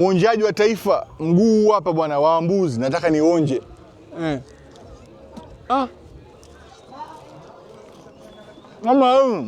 Mwonjaji wa taifa, mguu hapa bwana wa mbuzi, nataka nionje. Mama,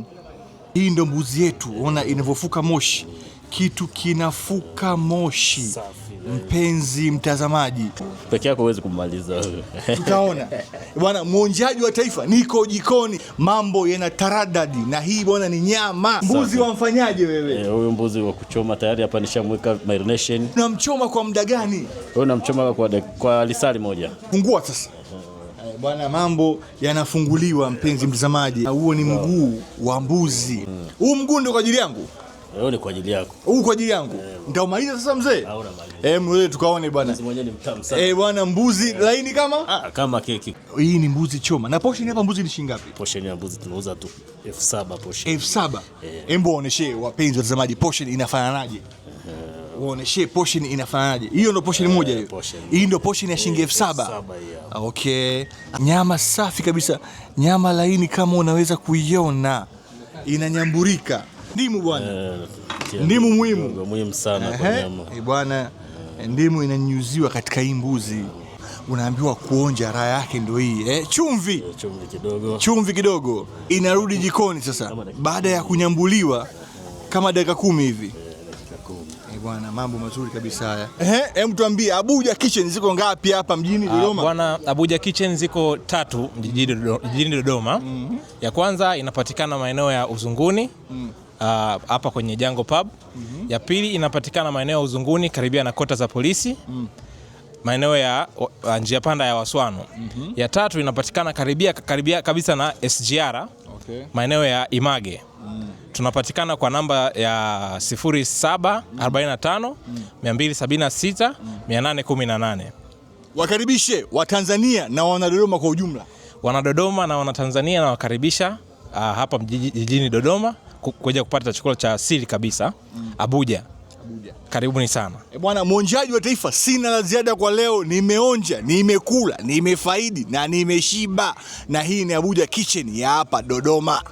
hii ndo mbuzi yetu, ona inavyofuka moshi. Kitu kinafuka moshi. Safi, mpenzi mtazamaji, peke yako huwezi kumaliza wewe. Tutaona bwana, mwonjaji wa taifa, niko jikoni, mambo yana taradadi, na hii bwana ni nyama. Mbuzi wamfanyaje wewe? Huyu mbuzi wa kuchoma tayari hapa nishamweka marination. Unamchoma kwa muda gani? Wewe unamchoma kwa lisali moja. Fungua sasa. Bwana, mambo yanafunguliwa mpenzi mtazamaji. Huo ni mguu wa mbuzi. Huu mguu ndio kwa ajili yangu. Leo ni kwa ajili yako. Huu kwa ajili yangu. Nitaumaliza sasa mzee. Mzee tukaone bwana. Mbuzi mwenyewe ni mtamu sana. Bwana, mbuzi laini kama? Kama keki. Hii ni mbuzi choma. Na portion hapa mbuzi ni shilingi ngapi? Portion ya mbuzi tunauza tu 7,000 portion. 7,000. Hebu waoneshe wapenzi watazamaji portion inafananaje? Waoneshe portion inafananaje? Hiyo ndio portion moja hiyo. Hii ndio portion ya shilingi 7,000. Okay. Nyama safi kabisa. Nyama laini kama unaweza kuiona. Inanyamburika. Ndimu bwana. Ndimu muhimu sana kwa nyama. Bwana, ndimu inanyuziwa katika hii mbuzi. Unaambiwa kuonja, raha yake ndio hii. Chumvi kidogo. Inarudi jikoni sasa baada ya kunyambuliwa kama dakika 10 hivi. Bwana, mambo mazuri kabisa haya. Hebu tuambie, Abuja Kitchen ziko ngapi hapa mjini Dodoma? Bwana, Abuja Kitchen ziko 3 jijini Dodoma. Ya kwanza inapatikana maeneo ya Uzunguni hapa kwenye Jango Pub. Ya pili inapatikana maeneo ya Uzunguni karibia na kota za polisi. Maeneo ya njia panda ya Waswano. Ya tatu inapatikana karibia kabisa na SGR. Maeneo ya Image. Tunapatikana kwa namba ya 0745 276 818. Wakaribishe Watanzania na Wanadodoma kwa ujumla. Wanadodoma na Wanatanzania na wakaribisha hapa jijini Dodoma kuja kupata chakula cha asili kabisa. Abuja. Karibuni sana. Bwana, mwonjaji wa taifa, sina la ziada kwa leo. Nimeonja, nimekula, nimefaidi na nimeshiba. Na hii ni Abuja Kitchen ya hapa Dodoma.